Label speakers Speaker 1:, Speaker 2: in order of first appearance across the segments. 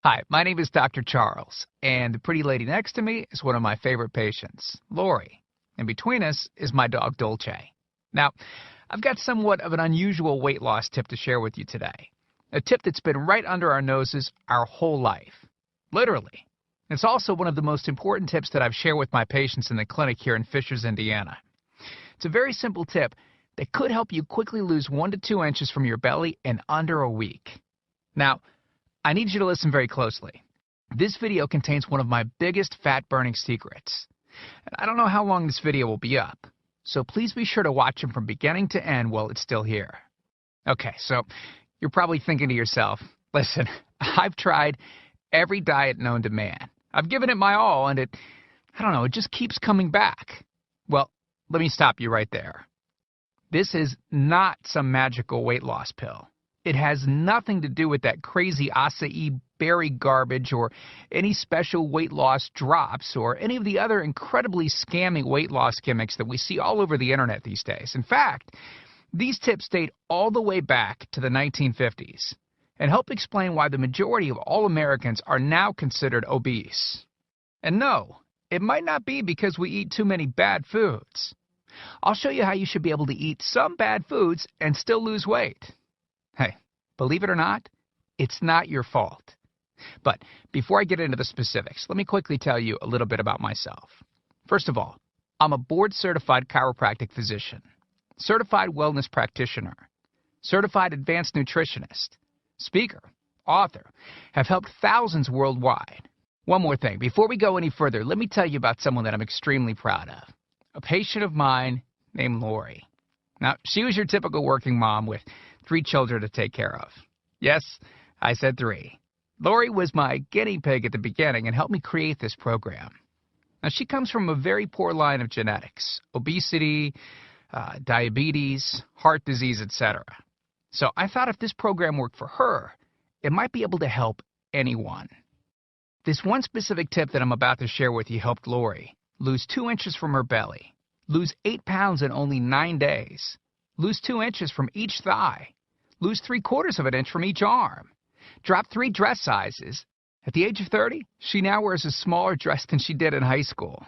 Speaker 1: Hi, my name is Dr. Charles, and the pretty lady next to me is one of my favorite patients, Lori. And between us is my dog, Dolce. Now, I've got somewhat of an unusual weight loss tip to share with you today. A tip that's been right under our noses our whole life. Literally. It's also one of the most important tips that I've shared with my patients in the clinic here in Fishers, Indiana. It's a very simple tip that could help you quickly lose 1 to 2 inches from your belly in under a week. Now, I need you to listen very closely. This video contains one of my biggest fat-burning secrets. And I don't know how long this video will be up, so please be sure to watch it from beginning to end while it's still here. Okay, so you're probably thinking to yourself, listen, I've tried every diet known to man. I've given it my all, and it just keeps coming back. Well, let me stop you right there. This is not some magical weight loss pill. It has nothing to do with that crazy acai berry garbage or any special weight loss drops or any of the other incredibly scammy weight loss gimmicks that we see all over the internet these days. In fact, these tips date all the way back to the 1950s and help explain why the majority of all Americans are now considered obese. And no, it might not be because we eat too many bad foods. I'll show you how you should be able to eat some bad foods and still lose weight. Hey, believe it or not, it's not your fault. But before I get into the specifics, let me quickly tell you a little bit about myself. First of all, I'm a board-certified chiropractic physician, certified wellness practitioner, certified advanced nutritionist, speaker, author, have helped thousands worldwide. One more thing, before we go any further, let me tell you about someone that I'm extremely proud of, a patient of mine named Lori. Now, she was your typical working mom with 3 children to take care of. Yes, I said 3. Lori was my guinea pig at the beginning and helped me create this program. Now, she comes from a very poor line of genetics, obesity, diabetes, heart disease, etc. So I thought if this program worked for her, it might be able to help anyone. This one specific tip that I'm about to share with you helped Lori lose 2 inches from her belly, lose 8 pounds in only 9 days, lose 2 inches from each thigh, lose 3/4 of an inch from each arm, drop 3 dress sizes. At the age of 30, she now wears a smaller dress than she did in high school.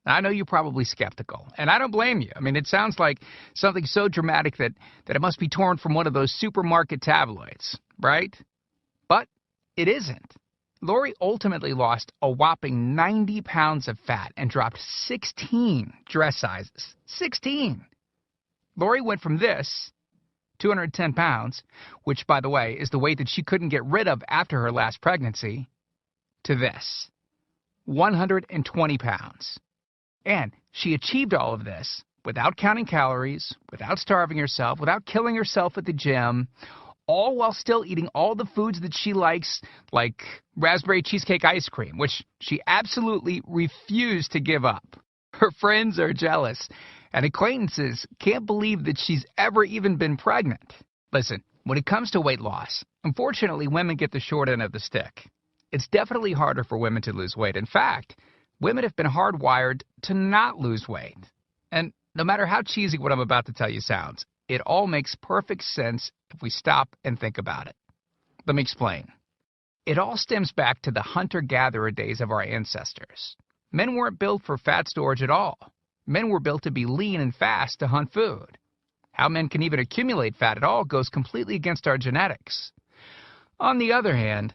Speaker 1: Now, I know you're probably skeptical, and I don't blame you. I mean, it sounds like something so dramatic that it must be torn from one of those supermarket tabloids, right? But it isn't. Lori ultimately lost a whopping 90 pounds of fat and dropped 16 dress sizes. 16! Lori went from this, 210 pounds, which, by the way, is the weight that she couldn't get rid of after her last pregnancy, to this, 120 pounds. And she achieved all of this without counting calories, without starving herself, without killing herself at the gym, all while still eating all the foods that she likes, like raspberry cheesecake ice cream, which she absolutely refused to give up. Her friends are jealous, and acquaintances can't believe that she's ever even been pregnant. Listen, when it comes to weight loss, unfortunately, women get the short end of the stick. It's definitely harder for women to lose weight. In fact, women have been hardwired to not lose weight. And no matter how cheesy what I'm about to tell you sounds, it all makes perfect sense if we stop and think about it. Let me explain. It all stems back to the hunter-gatherer days of our ancestors. Men weren't built for fat storage at all. Men were built to be lean and fast to hunt food. How men can even accumulate fat at all goes completely against our genetics. On the other hand,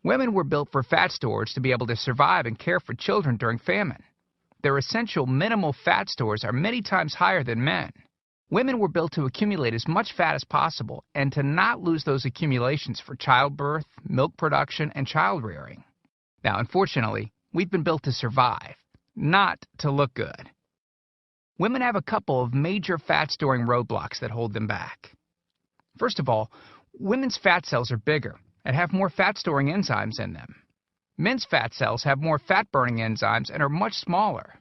Speaker 1: women were built for fat storage to be able to survive and care for children during famine. Their essential minimal fat stores are many times higher than men. Women were built to accumulate as much fat as possible and to not lose those accumulations for childbirth, milk production, and child rearing. Now, unfortunately, we've been built to survive, not to look good. Women have a couple of major fat-storing roadblocks that hold them back. First of all, women's fat cells are bigger and have more fat-storing enzymes in them. Men's fat cells have more fat-burning enzymes and are much smaller.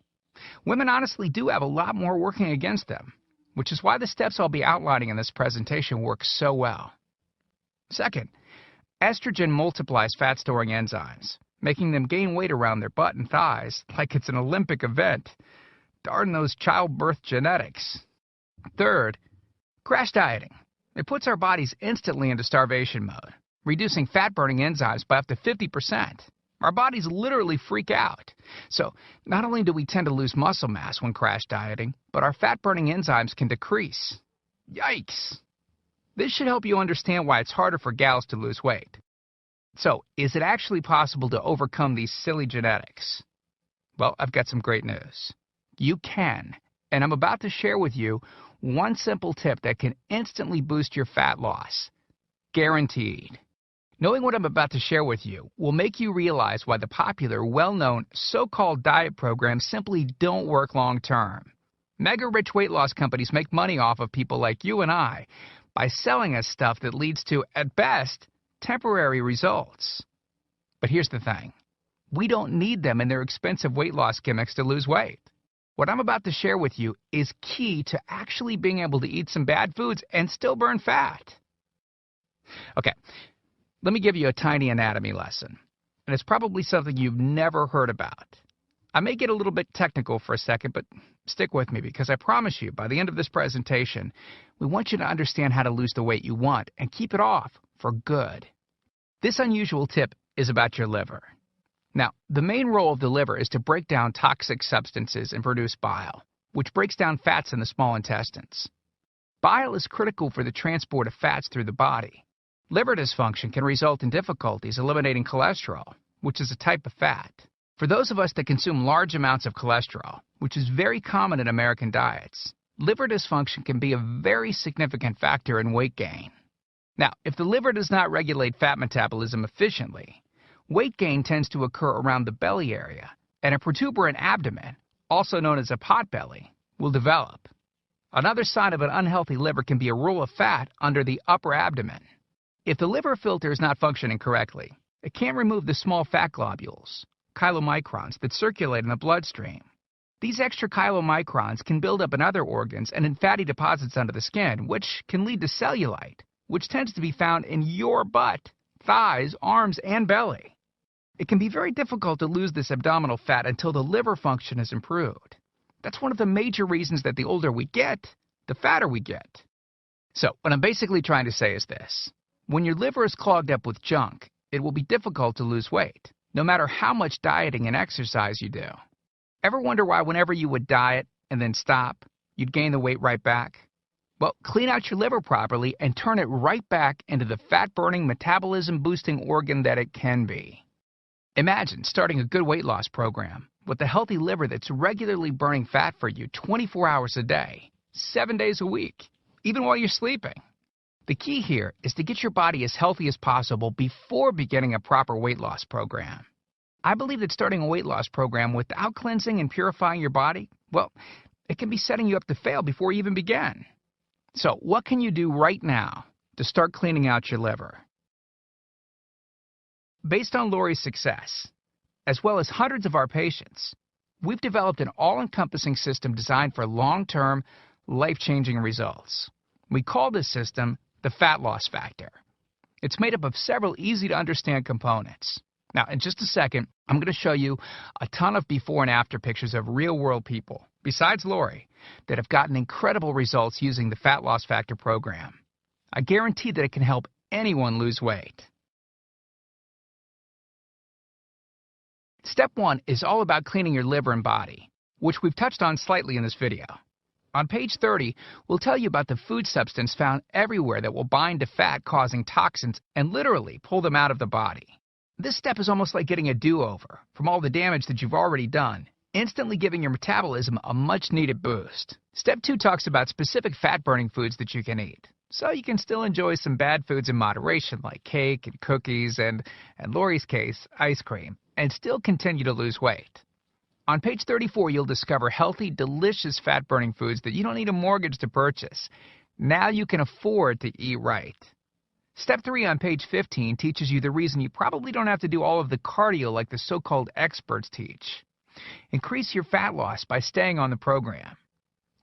Speaker 1: Women honestly do have a lot more working against them, which is why the steps I'll be outlining in this presentation work so well. Second, estrogen multiplies fat-storing enzymes, making them gain weight around their butt and thighs like it's an Olympic event. Darn those childbirth genetics. Third, crash dieting. It puts our bodies instantly into starvation mode. reducing fat-burning enzymes by up to 50%. Our bodies literally freak out. So, not only do we tend to lose muscle mass when crash dieting, but our fat-burning enzymes can decrease. Yikes! This should help you understand why it's harder for gals to lose weight. So, is it actually possible to overcome these silly genetics? Well, I've got some great news. You can, and I'm about to share with you one simple tip that can instantly boost your fat loss. Guaranteed. Knowing what I'm about to share with you will make you realize why the popular, well-known, so-called diet programs simply don't work long-term. Mega-rich weight loss companies make money off of people like you and I by selling us stuff that leads to, at best, temporary results. But here's the thing. We don't need them in their expensive weight loss gimmicks to lose weight. What I'm about to share with you is key to actually being able to eat some bad foods and still burn fat. Okay. Let me give you a tiny anatomy lesson, and it's probably something you've never heard about. I may get a little bit technical for a second, but stick with me because I promise you, by the end of this presentation, we want you to understand how to lose the weight you want and keep it off for good. This unusual tip is about your liver. Now, the main role of the liver is to break down toxic substances and produce bile, which breaks down fats in the small intestines. Bile is critical for the transport of fats through the body. Liver dysfunction can result in difficulties eliminating cholesterol, which is a type of fat. For those of us that consume large amounts of cholesterol, which is very common in American diets, liver dysfunction can be a very significant factor in weight gain. Now, if the liver does not regulate fat metabolism efficiently, weight gain tends to occur around the belly area, and a protuberant abdomen, also known as a potbelly, will develop. Another sign of an unhealthy liver can be a roll of fat under the upper abdomen. If the liver filter is not functioning correctly, it can't remove the small fat globules, chylomicrons, that circulate in the bloodstream. These extra chylomicrons can build up in other organs and in fatty deposits under the skin, which can lead to cellulite, which tends to be found in your butt, thighs, arms, and belly. It can be very difficult to lose this abdominal fat until the liver function is improved. That's one of the major reasons that the older we get, the fatter we get. So, what I'm basically trying to say is this. When your liver is clogged up with junk, it will be difficult to lose weight, no matter how much dieting and exercise you do. Ever wonder why whenever you would diet and then stop, you'd gain the weight right back? Well, clean out your liver properly and turn it right back into the fat-burning, metabolism-boosting organ that it can be. Imagine starting a good weight loss program with a healthy liver that's regularly burning fat for you 24 hours a day, 7 days a week, even while you're sleeping. The key here is to get your body as healthy as possible before beginning a proper weight loss program. I believe that starting a weight loss program without cleansing and purifying your body, well, it can be setting you up to fail before you even begin. So, what can you do right now to start cleaning out your liver? Based on Lori's success, as well as hundreds of our patients, we've developed an all-encompassing system designed for long-term, life-changing results. We call this system the Fat Loss Factor. It's made up of several easy-to-understand components. Now, in just a second, I'm going to show you a ton of before and after pictures of real-world people, besides Lori, that have gotten incredible results using the Fat Loss Factor program. I guarantee that it can help anyone lose weight. Step 1 is all about cleaning your liver and body, which we've touched on slightly in this video. On page 30, we'll tell you about the food substance found everywhere that will bind to fat, causing toxins and literally pull them out of the body. This step is almost like getting a do-over from all the damage that you've already done, instantly giving your metabolism a much-needed boost. Step 2 talks about specific fat-burning foods that you can eat, so you can still enjoy some bad foods in moderation like cake and cookies and, in Lori's case, ice cream, and still continue to lose weight. On page 34, you'll discover healthy, delicious fat-burning foods that you don't need a mortgage to purchase. Now you can afford to eat right. Step 3 on page 15 teaches you the reason you probably don't have to do all of the cardio like the so-called experts teach. Increase your fat loss by staying on the program.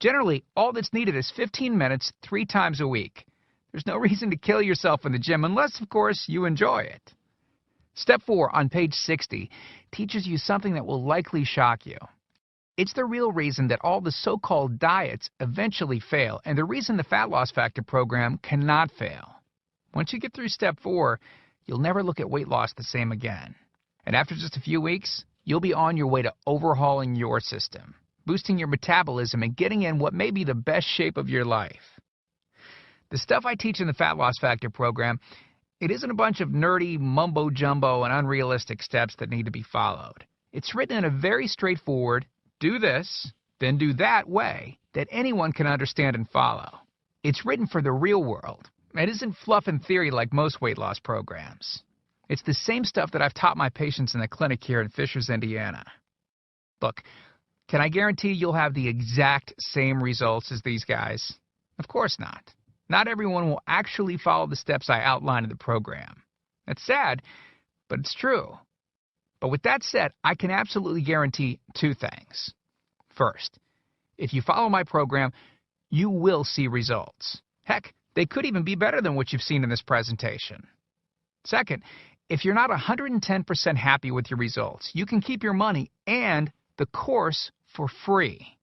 Speaker 1: Generally, all that's needed is 15 minutes 3 times a week. There's no reason to kill yourself in the gym unless, of course, you enjoy it. Step 4 on page 60 teaches you something that will likely shock you. It's the real reason that all the so-called diets eventually fail, and the reason the Fat Loss Factor program cannot fail. Once you get through step 4, you'll never look at weight loss the same again. And after just a few weeks, you'll be on your way to overhauling your system, boosting your metabolism, and getting in what may be the best shape of your life. The stuff I teach in the Fat Loss Factor program, it isn't a bunch of nerdy mumbo-jumbo and unrealistic steps that need to be followed. It's written in a very straightforward, do this, then do that way that anyone can understand and follow. It's written for the real world. It isn't fluff and theory like most weight loss programs. It's the same stuff that I've taught my patients in the clinic here in Fishers, Indiana. Look, can I guarantee you'll have the exact same results as these guys? Of course not. Not everyone will actually follow the steps I outline in the program. That's sad, but it's true. But with that said, I can absolutely guarantee two things. First, if you follow my program, you will see results. Heck, they could even be better than what you've seen in this presentation. Second, if you're not 110% happy with your results, you can keep your money and the course for free.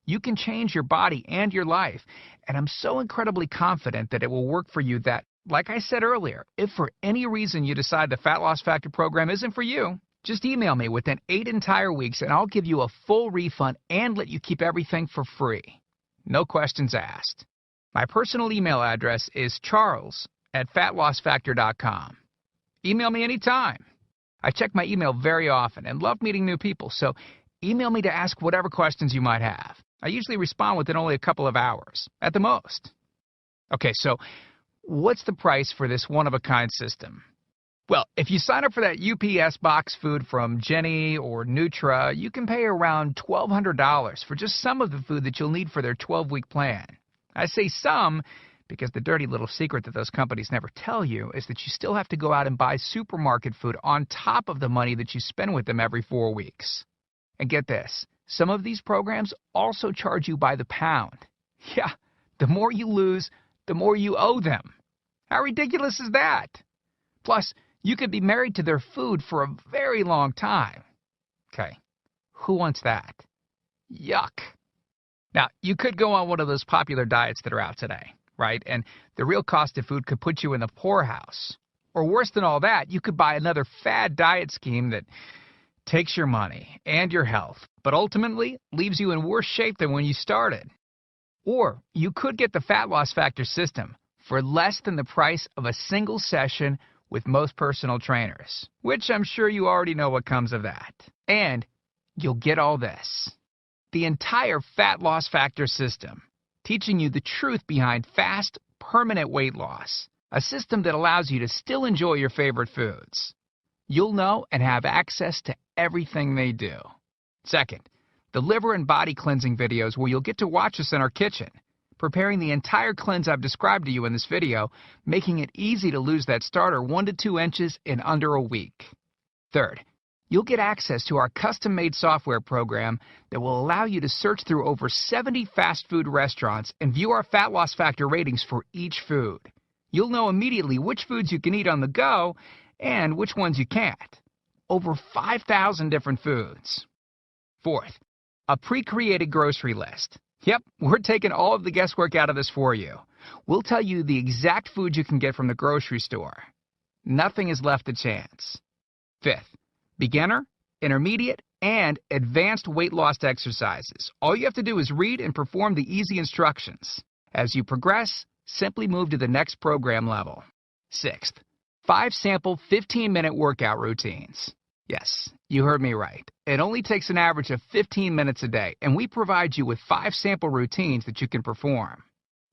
Speaker 1: You can change your body and your life, and I'm so incredibly confident that it will work for you that, like I said earlier, if for any reason you decide the Fat Loss Factor program isn't for you, just email me within 8 entire weeks and I'll give you a full refund and let you keep everything for free. No questions asked. My personal email address is charles@fatlossfactor.com. Email me anytime. I check my email very often and love meeting new people, so email me to ask whatever questions you might have. I usually respond within only a couple of hours, at the most. Okay, so what's the price for this one-of-a-kind system? Well, if you sign up for that UPS box food from Jenny or Nutra, you can pay around $1,200 for just some of the food that you'll need for their 12-week plan. I say some because the dirty little secret that those companies never tell you is that you still have to go out and buy supermarket food on top of the money that you spend with them every 4 weeks. And get this, some of these programs also charge you by the pound. Yeah, the more you lose, the more you owe them. How ridiculous is that? Plus, you could be married to their food for a very long time. Okay, who wants that? Yuck. Now, you could go on one of those popular diets that are out today, right? And the real cost of food could put you in the poorhouse. Or worse than all that, you could buy another fad diet scheme that takes your money and your health, but ultimately leaves you in worse shape than when you started. Or you could get the Fat Loss Factor system for less than the price of a single session with most personal trainers, which I'm sure you already know what comes of that. And you'll get all this. The entire Fat Loss Factor system, teaching you the truth behind fast, permanent weight loss, a system that allows you to still enjoy your favorite foods. You'll know and have access to everything they do. Second, the liver and body cleansing videos where you'll get to watch us in our kitchen, preparing the entire cleanse I've described to you in this video, making it easy to lose that starter 1 to 2 inches in under a week. Third, you'll get access to our custom-made software program that will allow you to search through over 70 fast food restaurants and view our Fat Loss Factor ratings for each food. You'll know immediately which foods you can eat on the go and which ones you can't. Over 5,000 different foods. Fourth, a pre-created grocery list. Yep, we're taking all of the guesswork out of this for you. We'll tell you the exact food you can get from the grocery store. Nothing is left to chance. Fifth, beginner, intermediate, and advanced weight loss exercises. All you have to do is read and perform the easy instructions. As you progress, simply move to the next program level. Sixth, 5 sample 15-minute workout routines. Yes, you heard me right. It only takes an average of 15 minutes a day, and we provide you with 5 sample routines that you can perform.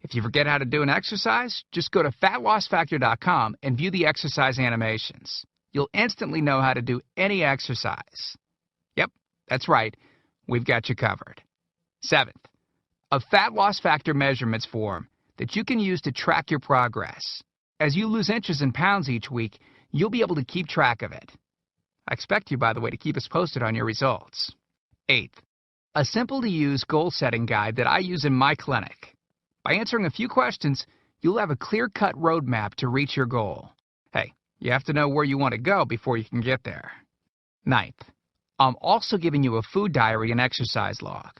Speaker 1: If you forget how to do an exercise, just go to fatlossfactor.com and view the exercise animations. You'll instantly know how to do any exercise. Yep, that's right. We've got you covered. Seventh, a Fat Loss Factor measurements form that you can use to track your progress. As you lose inches and pounds each week, you'll be able to keep track of it. I expect you, by the way, to keep us posted on your results. Eighth, a simple-to-use goal-setting guide that I use in my clinic. By answering a few questions, you'll have a clear-cut roadmap to reach your goal. Hey, you have to know where you want to go before you can get there. Ninth, I'm also giving you a food diary and exercise log.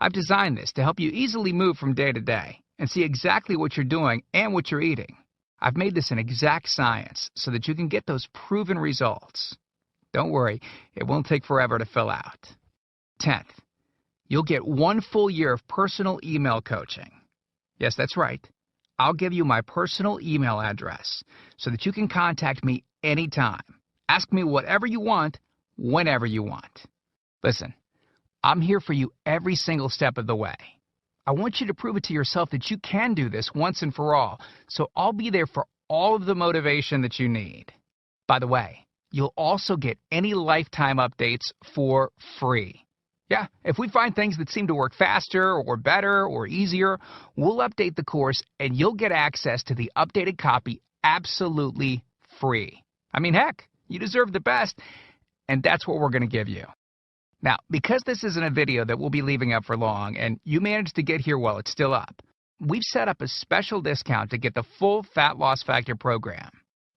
Speaker 1: I've designed this to help you easily move from day to day and see exactly what you're doing and what you're eating. I've made this an exact science so that you can get those proven results. Don't worry, it won't take forever to fill out. 10th, you'll get 1 full year of personal email coaching. Yes, that's right. I'll give you my personal email address so that you can contact me anytime. Ask me whatever you want, whenever you want. Listen, I'm here for you every single step of the way. I want you to prove it to yourself that you can do this once and for all, so I'll be there for all of the motivation that you need. By the way, you'll also get any lifetime updates for free. Yeah, if we find things that seem to work faster or better or easier, we'll update the course and you'll get access to the updated copy absolutely free. I mean, heck, you deserve the best, and that's what we're going to give you. Now, because this isn't a video that we'll be leaving up for long, and you managed to get here while it's still up, we've set up a special discount to get the full Fat Loss Factor program.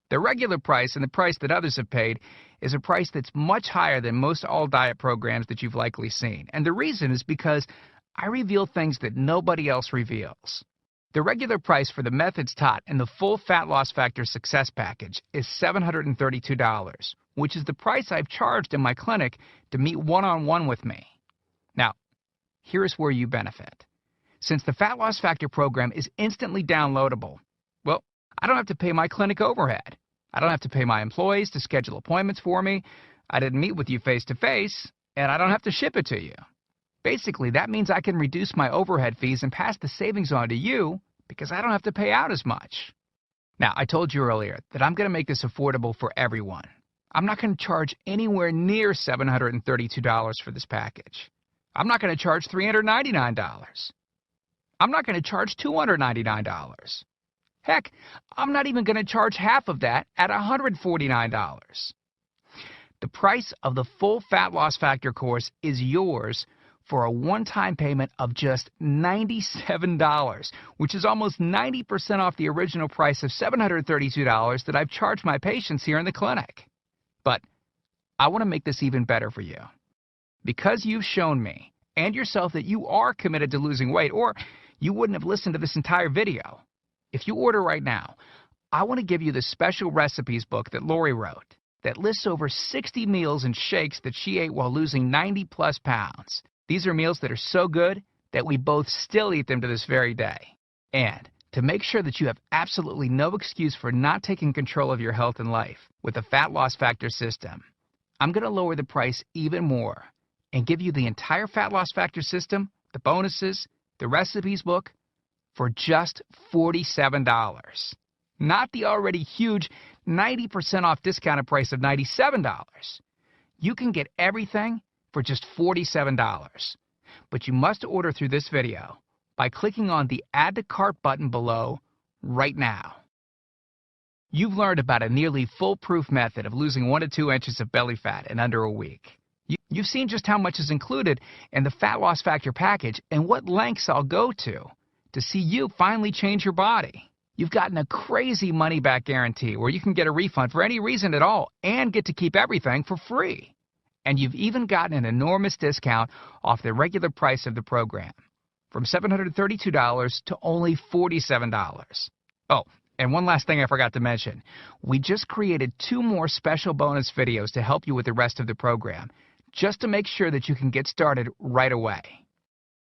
Speaker 1: The regular price and the price that others have paid is a price that's much higher than most all-diet programs that you've likely seen. And the reason is because I reveal things that nobody else reveals. The regular price for the methods taught in the full Fat Loss Factor Success Package is $732, which is the price I've charged in my clinic to meet one-on-one with me. Now, here's where you benefit. Since the Fat Loss Factor program is instantly downloadable, well, I don't have to pay my clinic overhead. I don't have to pay my employees to schedule appointments for me. I didn't meet with you face-to-face, and I don't have to ship it to you. Basically, that means I can reduce my overhead fees and pass the savings on to you because I don't have to pay out as much. Now, I told you earlier that I'm going to make this affordable for everyone. I'm not going to charge anywhere near $732 for this package. I'm not going to charge $399. I'm not going to charge $299. Heck, I'm not even going to charge half of that at $149. The price of the full Fat Loss Factor course is yours for a one-time payment of just $97, which is almost 90% off the original price of $732 that I've charged my patients here in the clinic. But I want to make this even better for you. Because you've shown me and yourself that you are committed to losing weight, or you wouldn't have listened to this entire video. If you order right now, I want to give you the special recipes book that Lori wrote that lists over 60 meals and shakes that she ate while losing 90-plus pounds. These are meals that are so good that we both still eat them to this very day. And to make sure that you have absolutely no excuse for not taking control of your health and life with the Fat Loss Factor system, I'm going to lower the price even more and give you the entire Fat Loss Factor system, the bonuses, the recipes book, for just $47. Not the already huge 90% off discounted price of $97. You can get everything for just $47. But you must order through this video by clicking on the Add to Cart button below right now. You've learned about a nearly foolproof method of losing 1 to 2 inches of belly fat in under a week. You've seen just how much is included in the Fat Loss Factor package and what lengths I'll go to see you finally change your body. You've gotten a crazy money-back guarantee where you can get a refund for any reason at all and get to keep everything for free. And you've even gotten an enormous discount off the regular price of the program, from $732 to only $47. Oh, and one last thing I forgot to mention. We just created 2 more special bonus videos to help you with the rest of the program, just to make sure that you can get started right away.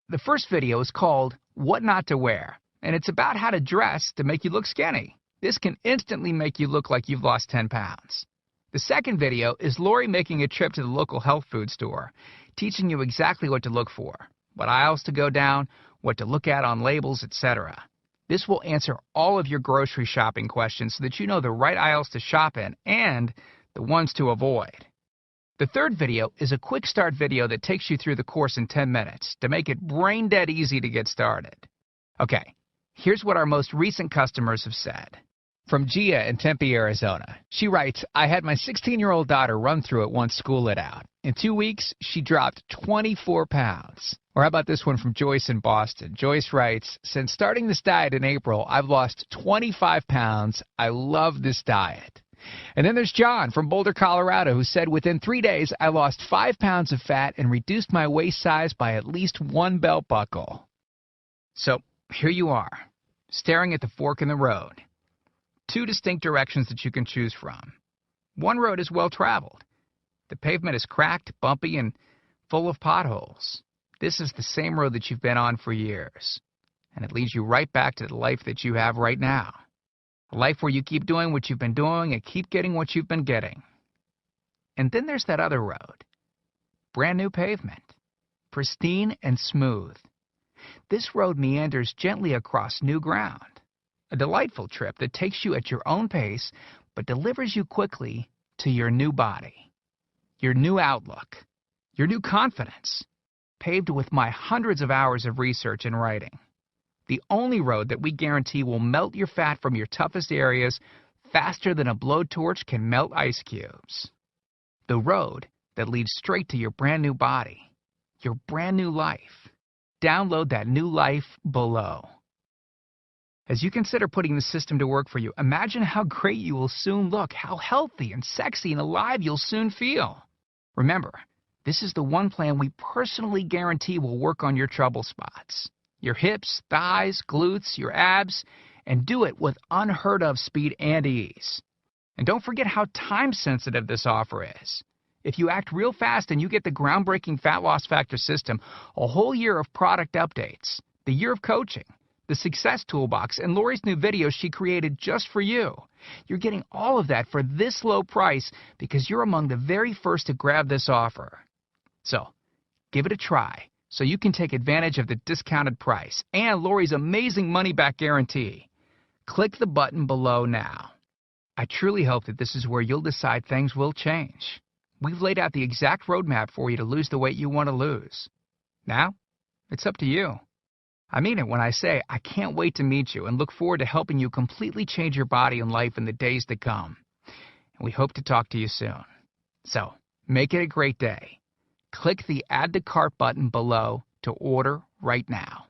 Speaker 1: The first video is called What Not to Wear, and it's about how to dress to make you look skinny. This can instantly make you look like you've lost 10 pounds. The second video is Lori making a trip to the local health food store, teaching you exactly what to look for, what aisles to go down, what to look at on labels, etc. This will answer all of your grocery shopping questions so that you know the right aisles to shop in and the ones to avoid. The third video is a quick start video that takes you through the course in 10 minutes to make it brain dead easy to get started. Okay, here's what our most recent customers have said. From Gia in Tempe, Arizona. She writes, I had my 16-year-old daughter run through it once school let out. In 2 weeks, she dropped 24 pounds. Or how about this one from Joyce in Boston? Joyce writes, since starting this diet in April, I've lost 25 pounds. I love this diet. And then there's John from Boulder, Colorado, who said, within 3 days, I lost 5 pounds of fat and reduced my waist size by at least 1 belt buckle. So here you are, staring at the fork in the road. two distinct directions that you can choose from. One road is well traveled. The pavement is cracked, bumpy, and full of potholes. This is the same road that you've been on for years, and it leads you right back to the life that you have right now. A life where you keep doing what you've been doing and keep getting what you've been getting. And then there's that other road. Brand new pavement. Pristine and smooth. This road meanders gently across new ground. A delightful trip that takes you at your own pace, but delivers you quickly to your new body, your new outlook, your new confidence, paved with my hundreds of hours of research and writing. The only road that we guarantee will melt your fat from your toughest areas faster than a blowtorch can melt ice cubes. The road that leads straight to your brand new body, your brand new life. Download that new life below. As you consider putting the system to work for you, imagine how great you will soon look, how healthy and sexy and alive you'll soon feel. Remember, this is the one plan we personally guarantee will work on your trouble spots. Your hips, thighs, glutes, your abs, and do it with unheard of speed and ease. And don't forget how time-sensitive this offer is. If you act real fast and you get the groundbreaking Fat Loss Factor system, a whole year of product updates, the year of coaching, the Success Toolbox, and Lori's new videos she created just for you. You're getting all of that for this low price because you're among the very first to grab this offer. So, give it a try so you can take advantage of the discounted price and Lori's amazing money-back guarantee. Click the button below now. I truly hope that this is where you'll decide things will change. We've laid out the exact roadmap for you to lose the weight you want to lose. Now, it's up to you. I mean it when I say I can't wait to meet you and look forward to helping you completely change your body and life in the days to come. And we hope to talk to you soon. So, make it a great day. Click the Add to Cart button below to order right now.